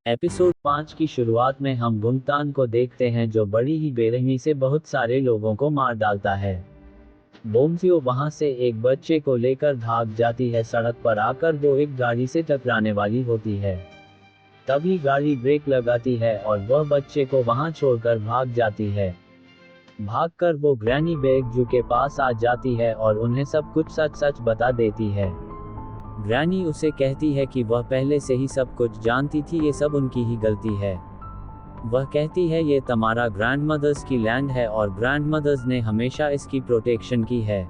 Episode 5 की शुरुआत में हम गुंगतान को देखते हैं जो बड़ी ही बेरहमी से बहुत सारे लोगों को मार डालता है। बोमसियो वहां से एक बच्चे को लेकर भाग जाती है। सड़क पर आकर वो एक गाड़ी से टकराने वाली होती है। तभी गाड़ी ब्रेक लगाती है और वह बच्चे को वहां छोड़कर भाग जाती है। भागकर वो ग्रैनी बेगजू के पास आ जाती है और उन्हें सब कुछ सच सच बता देती है। ग्रैनी उसे कहती है कि वह पहले से ही सब कुछ जानती थी, ये सब उनकी ही गलती है। वह कहती है ये तुम्हारा ग्रैंडमदर्स की लैंड है और ग्रैंडमदर्स ने हमेशा इसकी प्रोटेक्शन की है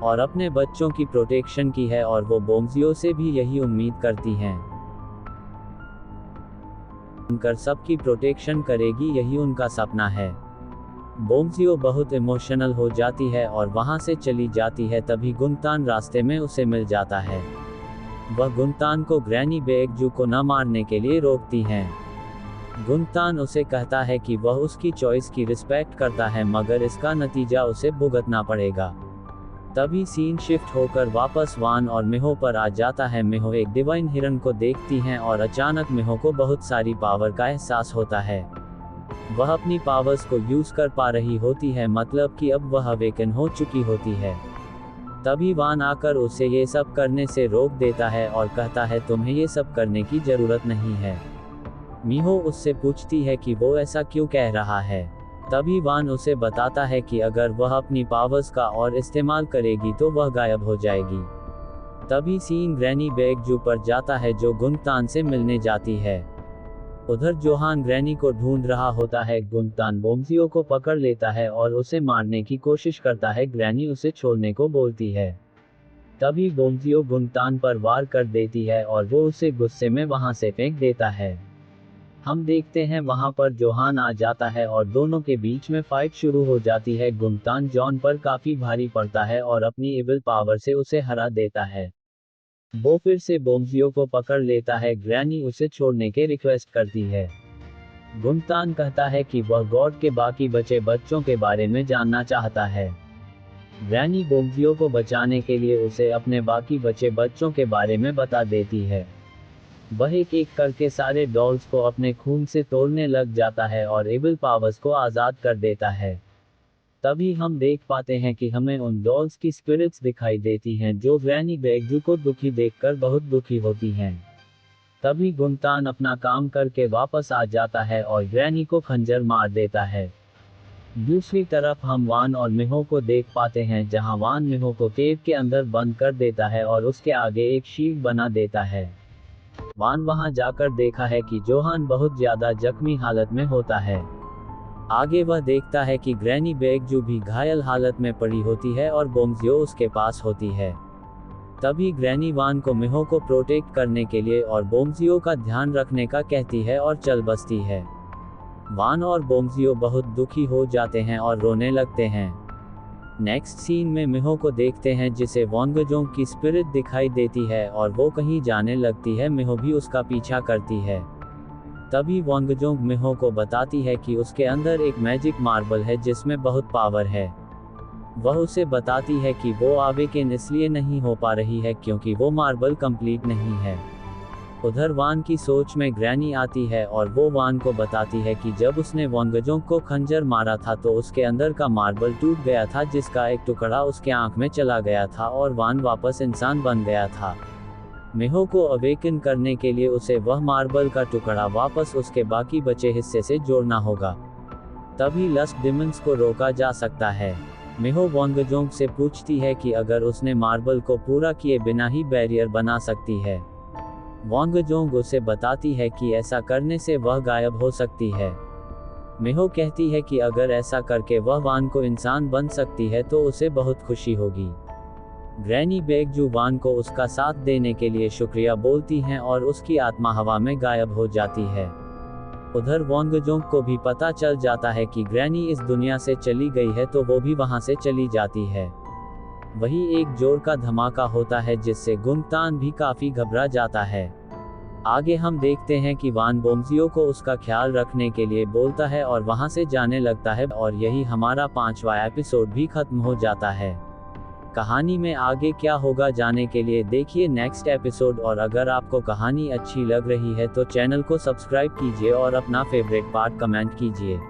और अपने बच्चों की प्रोटेक्शन की है और वो बोमसियो से भी यही उम्मीद करती हैं। उनकर सबकी प्रोटेक्शन करेगी, यही उनका सपना है। बोमसियो बहुत इमोशनल हो जाती है और वहां से चली जाती है। तभी गुंगतान रास्ते में उसे मिल जाता है। वह गुंगतान को ग्रैनी बेगजू को न मारने के लिए रोकती हैं। गुंगतान उसे कहता है कि वह उसकी चॉइस की रिस्पेक्ट करता है मगर इसका नतीजा उसे भुगतना पड़ेगा। तभी सीन शिफ्ट होकर वापस वान और मिहो पर आ जाता है। मिहो एक डिवाइन हिरन को देखती हैं और अचानक मिहो को बहुत सारी पावर का एहसास होता है। वह अपनी पावर्स को यूज कर पा रही होती है, मतलब कि अब वह अवेकन हो चुकी होती है। तभी वान आकर उसे ये सब करने से रोक देता है और कहता है तुम्हें ये सब करने की जरूरत नहीं है। मिहो उससे पूछती है कि वो ऐसा क्यों कह रहा है। तभी वान उसे बताता है कि अगर वह अपनी पावर्स का और इस्तेमाल करेगी तो वह गायब हो जाएगी। तभी सीन ग्रैनी बेगजू पर जाता है जो गुंगतान से मिलने जाती है। उधर जोहान ग्रैनी को ढूंढ रहा होता है। गुंगतान बोमसियो को पकड़ लेता है और उसे मारने की कोशिश करता है। ग्रैनी उसे छोड़ने को बोलती है। तभी बोमसियो गुंगतान पर वार कर देती है और वो उसे गुस्से में वहां से फेंक देता है। हम देखते हैं वहां पर जोहान आ जाता है और दोनों के बीच में फाइट शुरू हो जाती है। गुंगतान जॉन पर काफी भारी पड़ता है और अपनी इविल पावर से उसे हरा देता है। वो फिर से बोमसियो को पकड़ लेता है। ग्रैनी उसे छोड़ने के रिक्वेस्ट करती है। गुंगतान कहता है कि वह गॉड के बाकी बचे बच्चों के बारे में जानना चाहता है। ग्रैनी बोमसियो को बचाने के लिए उसे अपने बाकी बचे बच्चों के बारे में बता देती है। वह एक एक करके सारे डॉल्स को अपने खून से तोड़ने लग जाता है और एविल पावर्स को आज़ाद कर देता है। तभी हम देख पाते हैं कि हमें उन डॉल्स की स्पिरिट्स दिखाई देती हैं जो ग्रैनी बेगजू को दुखी देखकर बहुत दुखी होती हैं। तभी गुंगतान अपना काम करके वापस आ जाता है और ग्रैनी को खंजर मार देता है। दूसरी तरफ हम वान और मिहो को देख पाते हैं जहां वान मिहो को केव के अंदर बंद कर देता है और उसके आगे एक शील्ड बना देता है। वान वहां जाकर देखा है कि जोहान बहुत ज्यादा जख्मी हालत में होता है। आगे वह देखता है कि ग्रैनी बेगजू भी घायल हालत में पड़ी होती है और बोमसियो उसके पास होती है। तभी ग्रैनी वान को मिहो को प्रोटेक्ट करने के लिए और बोमसियो का ध्यान रखने का कहती है और चल बसती है। वान और बोमसियो बहुत दुखी हो जाते हैं और रोने लगते हैं। नेक्स्ट सीन में मिहो को देखते हैं जिसे वोंगजोंग की स्पिरिट दिखाई देती है और वो कहीं जाने लगती है। मिहो भी उसका पीछा करती है। तभी वोंगजोंग मिहो को बताती है कि उसके अंदर एक मैजिक मार्बल है जिसमें बहुत पावर है। वह उसे बताती है कि वो अवेकन इसलिए नहीं हो पा रही है क्योंकि वो मार्बल कंप्लीट नहीं है। उधर वान की सोच में ग्रैनी आती है और वो वान को बताती है कि जब उसने वोंगजोंग को खंजर मारा था तो उसके अंदर का मार्बल टूट गया था जिसका एक टुकड़ा उसके आंख में चला गया था और वान वापस इंसान बन गया था। मिहो को अवेकन करने के लिए उसे वह मार्बल का टुकड़ा वापस उसके बाकी बचे हिस्से से जोड़ना होगा। तभी लस्ट डिमंस को रोका जा सकता है। मिहो वोंगजोंग से पूछती है कि अगर उसने मार्बल को पूरा किए बिना ही बैरियर बना सकती है। वोंगजोंग उसे बताती है कि ऐसा करने से वह गायब हो सकती है। मिहो कहती है कि अगर ऐसा करके वह वान को इंसान बन सकती है तो उसे बहुत खुशी होगी। ग्रैनी बेगजू वान को उसका साथ देने के लिए शुक्रिया बोलती हैं और उसकी आत्मा हवा में गायब हो जाती है। उधर वोंगजोंग को भी पता चल जाता है कि ग्रैनी इस दुनिया से चली गई है तो वो भी वहां से चली जाती है। वही एक जोर का धमाका होता है जिससे गुंगतान भी काफी घबरा जाता है। आगे हम देखते हैं कि वान बोमसियो को उसका ख्याल रखने के लिए बोलता है और वहां से जाने लगता है और यही हमारा 5वां एपिसोड भी खत्म हो जाता है। कहानी में आगे क्या होगा जानने के लिए देखिए नेक्स्ट एपिसोड। और अगर आपको कहानी अच्छी लग रही है तो चैनल को सब्सक्राइब कीजिए और अपना फेवरेट पार्ट कमेंट कीजिए।